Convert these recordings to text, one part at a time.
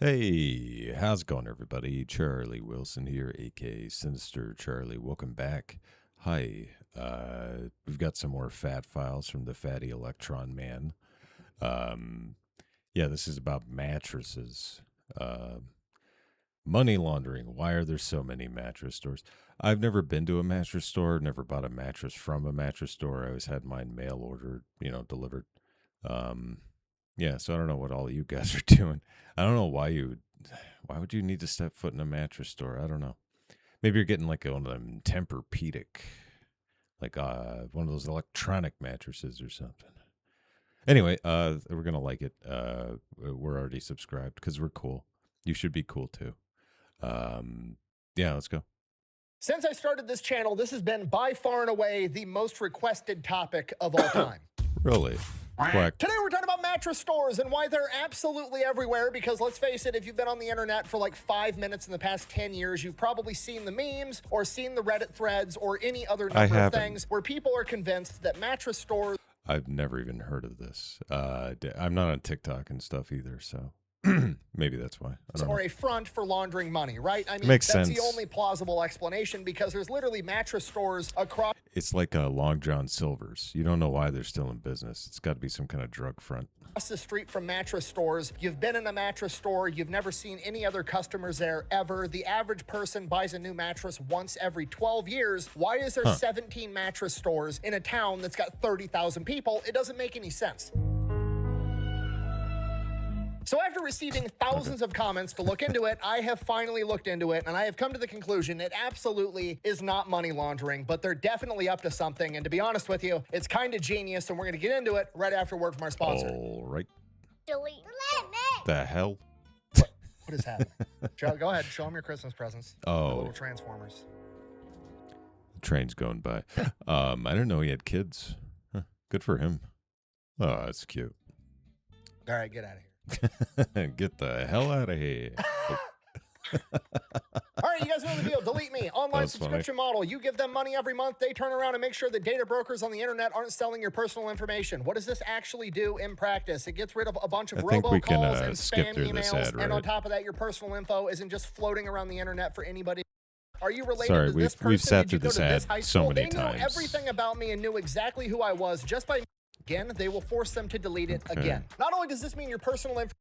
Hey, how's it going, everybody? Charlie Wilson here, aka Sinister Charlie. Welcome back. Hi. We've got some more fat files from the fatty electron man. Um, yeah, this is about mattresses. Money laundering. Why are there so many mattress stores? I've never been to a mattress store, never bought a mattress from a mattress store. I always had mine mail ordered, delivered. Um, yeah, so I don't know what all you guys are doing. I don't know why would you need to step foot in a mattress store? I don't know. Maybe you're getting like one of them Tempur-Pedic, like one of those electronic mattresses or something. Anyway, we're gonna like it. We're already subscribed because we're cool. You should be cool too. Yeah, let's go. Since I started this channel, this has been by far and away the most requested topic of all time. Really? Quack. Today we're talking about mattress stores and why they're absolutely everywhere, because let's face it, if you've been on the internet for like 5 minutes in the past 10 years, you've probably seen the memes or seen the Reddit threads or any other number of things where people are convinced that mattress stores... I've never even heard of this. I'm not on TikTok and stuff either, so... Maybe that's why. Or a front for laundering money, right? I mean, Makes that's sense. the only plausible explanation, because there's literally mattress stores across... It's like Long John Silver's. You don't know why they're still in business. It's got to be some kind of drug front. Across the street from mattress stores. You've been in a mattress store. You've never seen any other customers there ever. The average person buys a new mattress once every 12 years. Why is there 17 mattress stores in a town that's got 30,000 people? It doesn't make any sense. So after receiving thousands of comments to look into it, I have finally looked into it, and I have come to the conclusion it absolutely is not money laundering, but they're definitely up to something. And to be honest with you, it's kind of genius, and we're going to get into it right after a word from our sponsor. All right. Delete. The hell? What is happening? Go ahead, show them your Christmas presents. Oh. The little Transformers. The train's going by. I didn't know he had kids. Huh. Good for him. Oh, that's cute. All right, get out of here. Get the hell out of here. All right, you guys know the deal. Delete Me. Online subscription model. You give them money every month. They turn around and make sure that data brokers on the internet aren't selling your personal information. What does this actually do in practice? It gets rid of a bunch of robocalls and spam emails. And on top of that, your personal info isn't just floating around the internet for anybody. Are you related to this person? We've sat Did you through go this to this ad high so school? many They times. knew everything about me and knew exactly who I was just by... Again, they will force them to delete it again. Not only does this mean your personal information...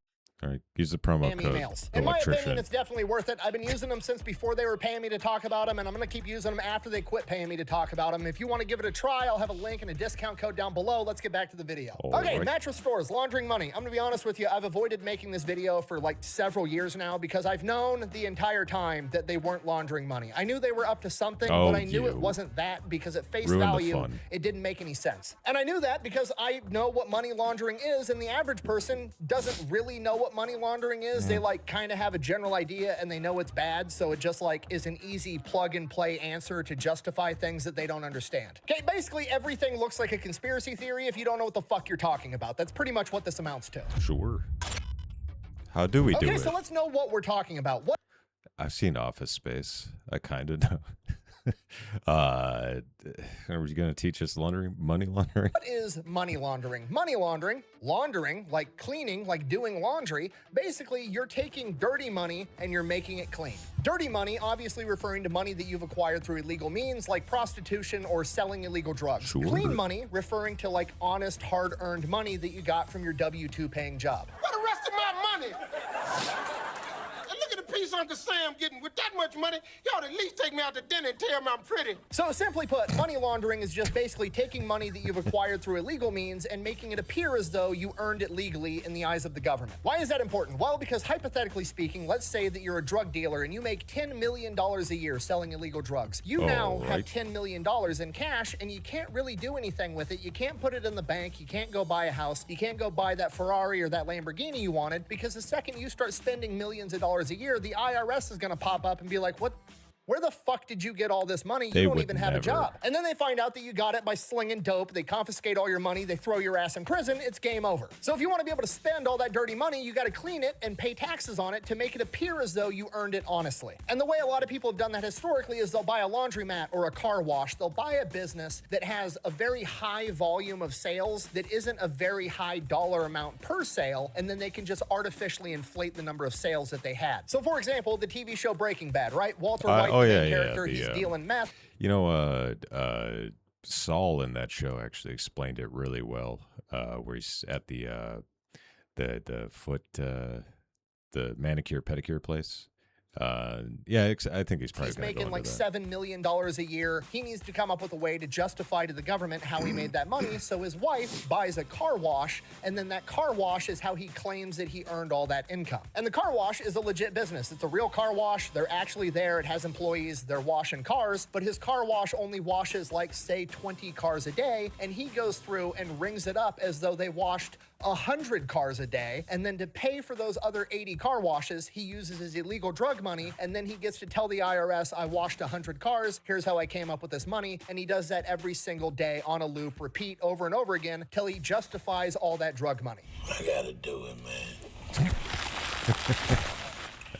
All right, use the promo code emails. In my opinion, Electrician. it's definitely worth it. I've been using them since before they were paying me to talk about them, and I'm going to keep using them after they quit paying me to talk about them. If you want to give it a try, I'll have a link and a discount code down below. Let's get back to the video. Okay, mattress stores, laundering money. I'm going to be honest with you. I've avoided making this video for like several years now because I've known the entire time that they weren't laundering money. I knew they were up to something, but I knew it wasn't that, because at face value, it didn't make any sense. And I knew that because I know what money laundering is, and the average person doesn't really know what money laundering is. They like kind of have a general idea and they know it's bad, so it just like is an easy plug and play answer to justify things that they don't understand. Okay, basically everything looks like a conspiracy theory if you don't know what the fuck you're talking about. That's pretty much what this amounts to. Sure. How do we do it? Okay, so let's know what we're talking about. What? I've seen Office Space. I kind of know. Are you going to teach us money laundering? What is money laundering? Money laundering, laundering, like cleaning, like doing laundry. Basically, you're taking dirty money and you're making it clean. Dirty money, obviously referring to money that you've acquired through illegal means, like prostitution or selling illegal drugs. Sure. Clean money, referring to like honest, hard-earned money that you got from your W-2 paying job. Where the rest of my money? And look at the piece Uncle Sam getting. With that much money, y'all at least take me out to dinner and tell me I'm pretty. So simply put, money laundering is just basically taking money that you've acquired through illegal means and making it appear as though you earned it legally in the eyes of the government. Why is that important? Well, because hypothetically speaking, let's say that you're a drug dealer and you make $10 million a year selling illegal drugs. You now have $10 million in cash and you can't really do anything with it. You can't put it in the bank. You can't go buy a house. You can't go buy that Ferrari or that Lamborghini you wanted, because the second you start spending millions of dollars a year, the IRS is going to pop up and be like, what Where the fuck did you get all this money? You They don't would even have a never. job. And then they find out that you got it by slinging dope. They confiscate all your money. They throw your ass in prison. It's game over. So if you want to be able to spend all that dirty money, you got to clean it and pay taxes on it to make it appear as though you earned it honestly. And the way a lot of people have done that historically is they'll buy a laundromat or a car wash. They'll buy a business that has a very high volume of sales that isn't a very high dollar amount per sale, and then they can just artificially inflate the number of sales that they had. So for example, the TV show Breaking Bad, right? Walter White, the main character, he's dealing meth. You know, Saul in that show actually explained it really well, where he's at the foot, the manicure pedicure place. Yeah, I think he's probably He's making like that. $7 million a year. He needs to come up with a way to justify to the government how he made that money. So his wife buys a car wash, and then that car wash is how he claims that he earned all that income. And the car wash is a legit business. It's a real car wash. They're actually there. It has employees. They're washing cars, but his car wash only washes like, say, 20 cars a day, and he goes through and rings it up as though they washed 100 cars a day, and then to pay for those other 80 car washes, he uses his illegal drug money, and then he gets to tell the IRS, I washed 100 cars, here's how I came up with this money, and he does that every single day on a loop, repeat over and over again, till he justifies all that drug money. I gotta do it, man.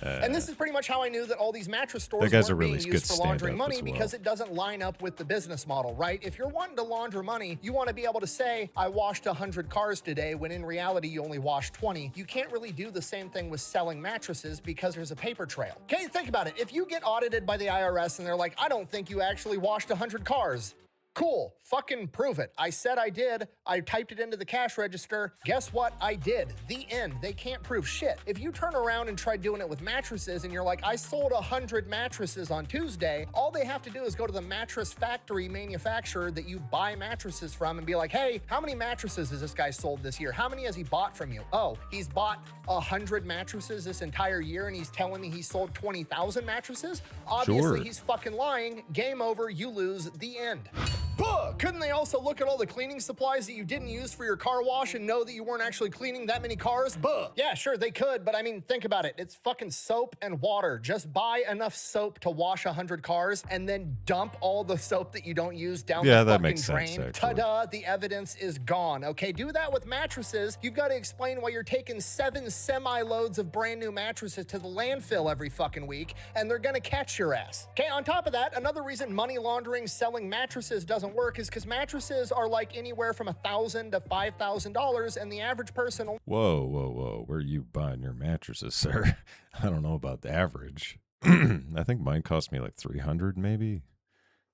And this is pretty much how I knew that all these mattress stores guy's weren't a really being good used for laundering stand-up money as well. because it doesn't line up with the business model, right? If you're wanting to launder money, you want to be able to say, I washed 100 cars today, when in reality you only washed 20. You can't really do the same thing with selling mattresses because there's a paper trail. Okay, think about it. If you get audited by the IRS and they're like, I don't think you actually washed 100 cars. Cool, fucking prove it. I said I did. I typed it into the cash register. Guess what? I did. The end. They can't prove shit. If you turn around and try doing it with mattresses and you're like, I sold 100 mattresses on Tuesday, all they have to do is go to the mattress factory manufacturer that you buy mattresses from and be like, hey, how many mattresses has this guy sold this year? How many has he bought from you? Oh, he's bought 100 mattresses this entire year and he's telling me he sold 20,000 mattresses? Obviously, Sure. he's fucking lying. Game over. You lose. The end. Buh! Couldn't they also look at all the cleaning supplies that you didn't use for your car wash and know that you weren't actually cleaning that many cars? Buh! Yeah, sure, they could, but I mean, think about it. It's fucking soap and water. Just buy enough soap to wash 100 cars and then dump all the soap that you don't use down the Yeah, that fucking makes drain. sense, actually. Ta-da, the evidence is gone. Okay, do that with mattresses. You've got to explain why you're taking 7 semi-loads of brand new mattresses to the landfill every fucking week, and they're gonna catch your ass. Okay, on top of that, another reason money laundering selling mattresses doesn't work is because mattresses are like anywhere from $1,000 to $5,000, and the average person only Whoa. Where are you buying your mattresses, sir? I don't know about the average. I think mine cost me like $300 maybe.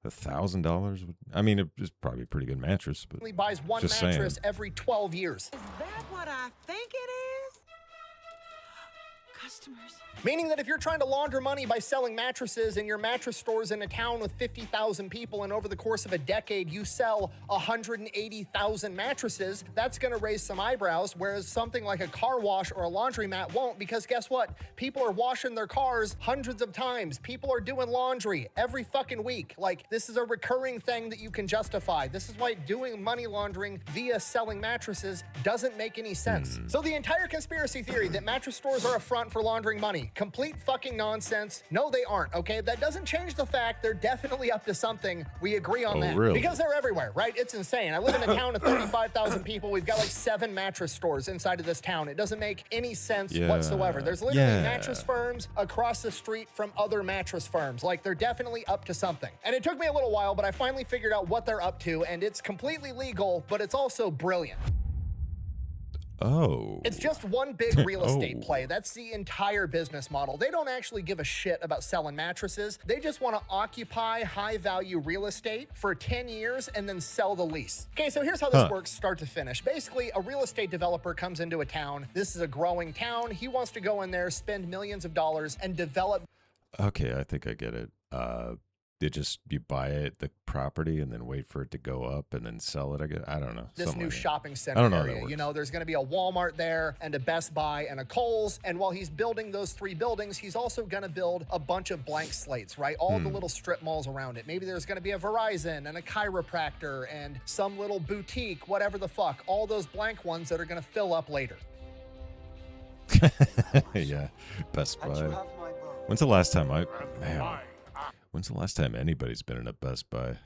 $1,000. I mean, it was probably a pretty good mattress, but buys one just mattress saying. every 12 years. Is that what I think it is? Customers. Meaning that if you're trying to launder money by selling mattresses and your mattress store's in a town with 50,000 people and over the course of a decade you sell 180,000 mattresses, that's going to raise some eyebrows, whereas something like a car wash or a laundromat won't, because guess what? People are washing their cars hundreds of times. People are doing laundry every fucking week. Like, this is a recurring thing that you can justify. This is why doing money laundering via selling mattresses doesn't make any sense. So the entire conspiracy theory that mattress stores are a front for laundering money, complete fucking nonsense. No, they aren't, okay? That doesn't change the fact they're definitely up to something. We agree on that. Really? Because they're everywhere, right? It's insane. I live in a town of 35,000 people. We've got like 7 mattress stores inside of this town. It doesn't make any sense whatsoever. There's literally mattress firms across the street from other mattress firms. Like, they're definitely up to something. And it took me a little while, but I finally figured out what they're up to, and it's completely legal, but it's also brilliant. Oh. It's just one big real estate Oh. play. That's the entire business model. They don't actually give a shit about selling mattresses. They just want to occupy high-value real estate for 10 years and then sell the lease. Okay, so here's how this works start to finish. Basically, a real estate developer comes into a town. This is a growing town. He wants to go in there, spend millions of dollars, and develop Okay, I think I get it. You buy it, the property, and then wait for it to go up and then sell it. I don't know. this something new like that. shopping I center don't know how that area. works. You know, there's going to be a Walmart there and a Best Buy and a Kohl's. And while he's building those 3 buildings, he's also going to build a bunch of blank slates, right? All the little strip malls around it. Maybe there's going to be a Verizon and a chiropractor and some little boutique, whatever the fuck. All those blank ones that are going to fill up later. Yeah, Best Buy. When's the last time When's the last time anybody's been in a Best Buy?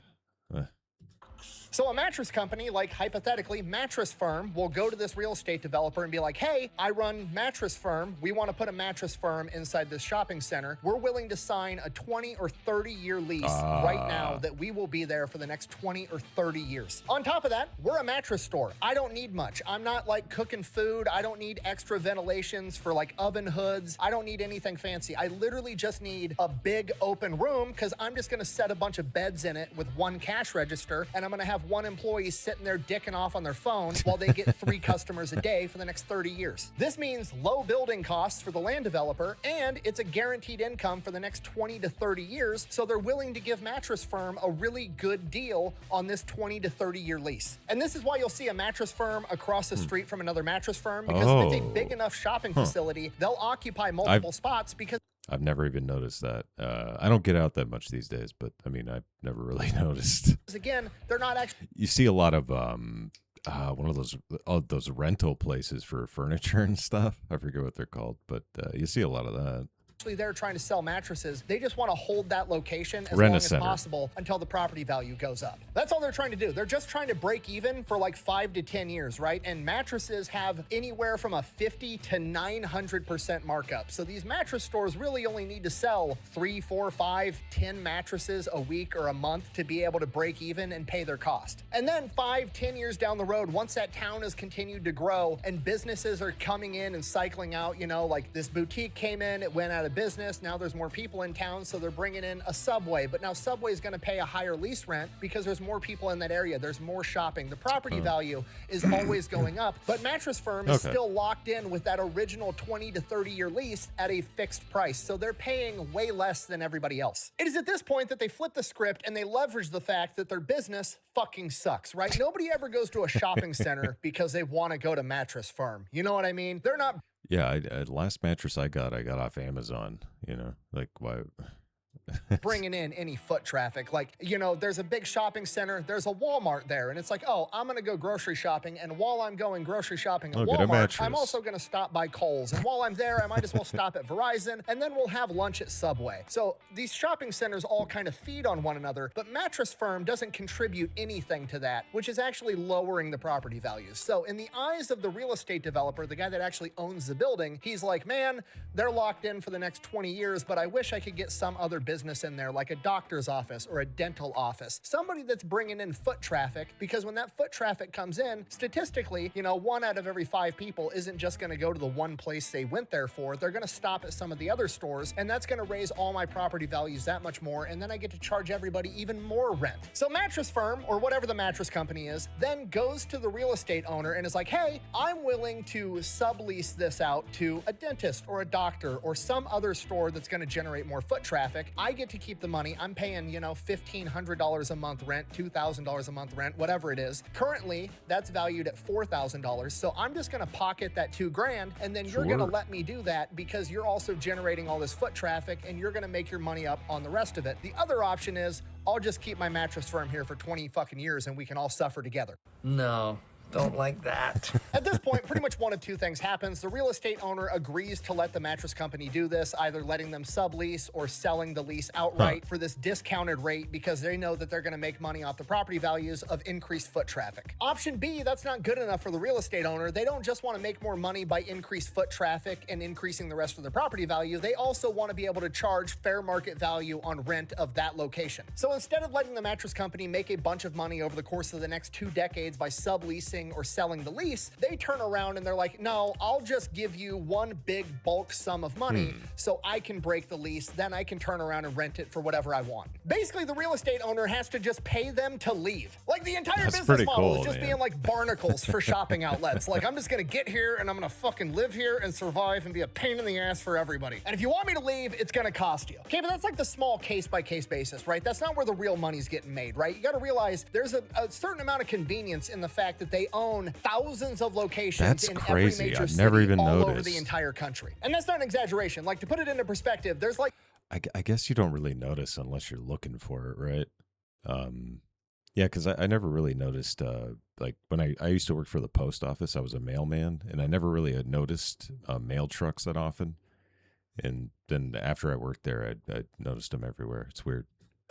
So a mattress company, like hypothetically Mattress Firm, will go to this real estate developer and be like, hey, I run Mattress Firm. We want to put a Mattress Firm inside this shopping center. We're willing to sign a 20 or 30-year lease right now that we will be there for the next 20 or 30 years. On top of that, we're a mattress store. I don't need much. I'm not like cooking food. I don't need extra ventilations for like oven hoods. I don't need anything fancy. I literally just need a big open room because I'm just going to set a bunch of beds in it with one cash register, and I'm going to have one employee sitting there dicking off on their phone while they get 3 customers a day for the next 30 years. This means low building costs for the land developer, and it's a guaranteed income for the next 20 to 30 years, so they're willing to give Mattress Firm a really good deal on this 20 to 30-year lease. And this is why you'll see a Mattress Firm across the street from another Mattress Firm, because if it's a big enough shopping facility, they'll occupy multiple spots because I've never even noticed that. I don't get out that much these days, but I mean, I've never really noticed. again, they're not actually You see a lot of one of those rental places for furniture and stuff. I forget what they're called, but you see a lot of that. there trying to sell mattresses. They just want to hold that location as Rent long a as center. possible until the property value goes up. That's all they're trying to do. They're just trying to break even for like 5 to 10 years, right? And mattresses have anywhere from a 50 to 900% markup. So these mattress stores really only need to sell 3, 4, 5, 10 mattresses a week or a month to be able to break even and pay their cost. And then 5, 10 years down the road, once that town has continued to grow and businesses are coming in and cycling out, you know, like this boutique came in, it went out of business. Now there's more people in town, so they're bringing in a Subway. But now Subway is going to pay a higher lease rent because there's more people in that area. There's more shopping. The property value is always going up. But Mattress Firm is still locked in with that original 20 to 30-year lease at a fixed price. So they're paying way less than everybody else. It is at this point that they flip the script and they leverage the fact that their business fucking sucks, right? Nobody ever goes to a shopping center because they want to go to Mattress Firm. You know what I mean? They're not Yeah, last mattress I got off Amazon. You know, like why? bringing in any foot traffic. Like, you know, there's a big shopping center, there's a Walmart there, and it's like, oh, I'm gonna go grocery shopping, and while I'm going grocery shopping at I'll get a Walmart, mattress. I'm also gonna stop by Kohl's, and while I'm there, I might as well stop at Verizon, and then we'll have lunch at Subway. So these shopping centers all kind of feed on one another, but Mattress Firm doesn't contribute anything to that, which is actually lowering the property values. So in the eyes of the real estate developer, the guy that actually owns the building, he's like, man, they're locked in for the next 20 years, but I wish I could get some other business in there, like a doctor's office or a dental office, somebody that's bringing in foot traffic, because when that foot traffic comes in, statistically, you know, 1 out of every 5 people isn't just going to go to the one place they went there for. They're going to stop at some of the other stores, and that's going to raise all my property values that much more, and then I get to charge everybody even more rent. So Mattress Firm, or whatever the mattress company is, then goes to the real estate owner and is like, hey, I'm willing to sublease this out to a dentist or a doctor or some other store that's going to generate more foot traffic. I get to keep the money. I'm paying, you know, $1,500 a month rent, $2,000 a month rent, whatever it is. Currently, that's valued at $4,000. So I'm just going to pocket that $2,000, and then you're going to let me do that because you're also generating all this foot traffic, and you're going to make your money up on the rest of it. The other option is I'll just keep my Mattress Firm here for 20 fucking years, and we can all suffer together. No, don't like that. At this point, pretty much one of two things happens. The real estate owner agrees to let the mattress company do this, either letting them sublease or selling the lease outright for this discounted rate because they know that they're going to make money off the property values of increased foot traffic. Option B, that's not good enough for the real estate owner. They don't just want to make more money by increased foot traffic and increasing the rest of the property value. They also want to be able to charge fair market value on rent of that location. So instead of letting the mattress company make a bunch of money over the course of the next 2 decades by subleasing or selling the lease, they turn around and they're like, no, I'll just give you one big bulk sum of money so I can break the lease, then I can turn around and rent it for whatever I want. Basically, the real estate owner has to just pay them to leave. Like the entire That's business pretty model cool, is just man. being like barnacles for shopping outlets. Like, I'm just gonna get here and I'm gonna fucking live here and survive and be a pain in the ass for everybody. And if you want me to leave, it's gonna cost you. Okay, but that's like the small case-by-case basis, right? That's not where the real money's getting made, right? You gotta realize there's a certain amount of convenience in the fact that they own thousands of locations That's in crazy. every major I've city never even all over noticed. the entire country. And that's not an exaggeration. Like, to put it into perspective, there's like I guess you don't really notice unless you're looking for it, right? Yeah, because I never really noticed, like when I used to work for the post office, I was a mailman, and I never really had noticed mail trucks that often. And then after I worked there, I noticed them everywhere. It's weird.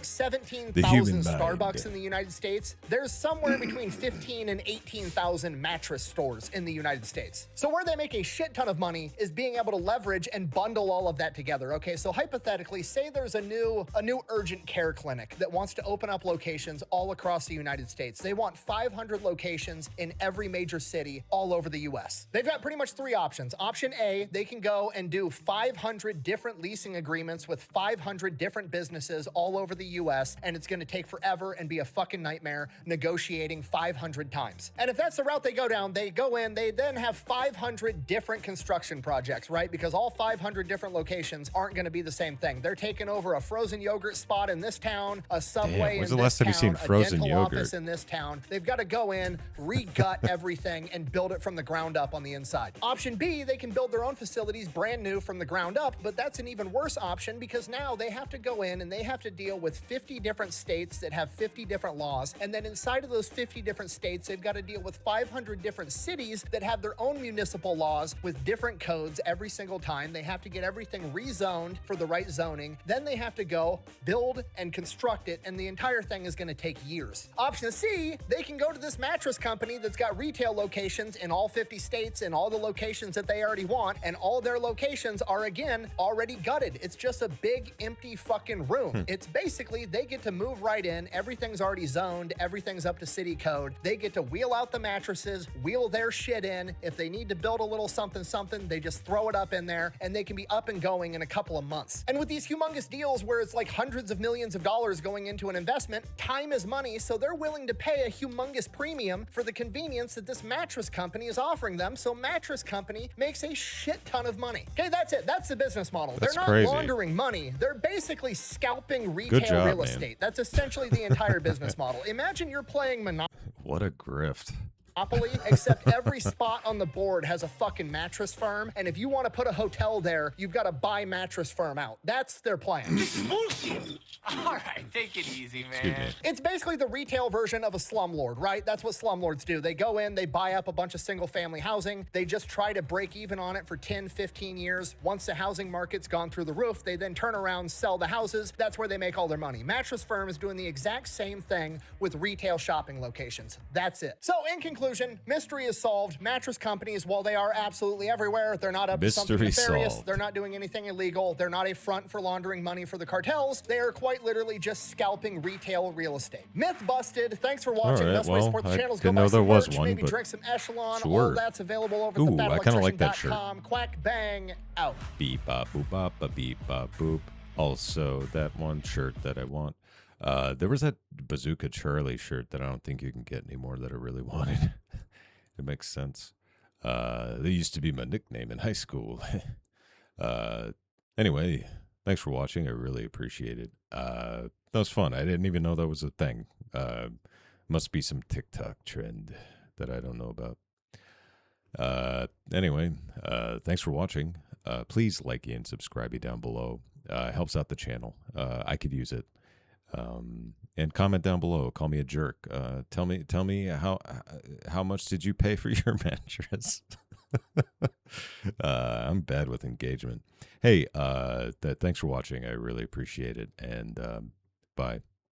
17,000 Starbucks in the United States, there's somewhere between 15 and 18,000 mattress stores in the United States. So where they make a shit ton of money is being able to leverage and bundle all of that together. Okay, so hypothetically, say there's a new urgent care clinic that wants to open up locations all across the United States. They want 500 locations in every major city all over the US. They've got pretty much 3 options. Option A, they can go and do 500 different leasing agreements with 500 different businesses all over the US, and it's gonna take forever and be a fucking nightmare negotiating 500 times. And if that's the route they go down, they go in, they then have 500 different construction projects, right? Because all 500 different locations aren't gonna be the same thing. They're taking over a frozen yogurt spot in this town, a Subway in this town, a dental office in this town. They've got to go in, re-gut everything, and build it from the ground up on the inside. Option B, they can build their own facilities brand new from the ground up, but that's an even worse option because now they have to go in and they have to deal with 50 different states that have 50 different laws, and then inside of those 50 different states, they've got to deal with 500 different cities that have their own municipal laws with different codes every single time. They have to get everything rezoned for the right zoning. Then they have to go build and construct it, and the entire thing is going to take years. Option C, they can go to this mattress company that's got retail locations in all 50 states and all the locations that they already want, and all their locations are, again, already gutted. It's just a big empty fucking room. It's basically, they get to move right in, everything's already zoned, everything's up to city code. They get to wheel out the mattresses, wheel their shit in. If they need to build a little something, they just throw it up in there, and they can be up and going in a couple of months. And with these humongous deals where it's like hundreds of millions of dollars going into an investment, time is money, so they're willing to pay a humongous premium for the convenience that this mattress company is offering them, so mattress company makes a shit ton of money. Okay, that's it. That's the business model. That's they're not crazy. Laundering money. They're basically scalping retail real estate. That's essentially the entire business model. Imagine you're playing What a grift. Monopoly, except every spot on the board has a fucking mattress firm, and if you want to put a hotel there, you've got to buy mattress firm out. That's their plan. This is bullshit. All right, take it easy, man. It's basically the retail version of a slumlord, right? That's what slumlords do. They go in, they buy up a bunch of single-family housing, they just try to break even on it for 10, 15 years. Once the housing market's gone through the roof, they then turn around, sell the houses. That's where they make all their money. Mattress Firm is doing the exact same thing with retail shopping locations. That's it. So in conclusion, mystery is solved. Mattress companies, while they are absolutely everywhere, they're not up to something nefarious. Solved. They're not doing anything illegal. They're not a front for laundering money for the cartels. They are quite literally just scalping retail real estate. Myth busted. Thanks for watching. All right, Best way to well, support the I channel is didn't go buy know there some was merch, one, maybe but drink some Echelon. sure. All that's available over Ooh, at I kinda like that shirt. thefatelectrician.com. Quack bang out. Beep bop boop bop ba beep bop boop. Also, that one shirt that I want. There was that Bazooka Charlie shirt that I don't think you can get anymore that I really wanted. It makes sense. They used to be my nickname in high school. Anyway, thanks for watching. I really appreciate it. That was fun. I didn't even know that was a thing. Must be some TikTok trend that I don't know about. Anyway, thanks for watching. Please like and subscribe down below. Helps out the channel. I could use it. And comment down below. Call me a jerk. Tell me how much did you pay for your mattress? I'm bad with engagement. Hey, thanks for watching. I really appreciate it. And bye.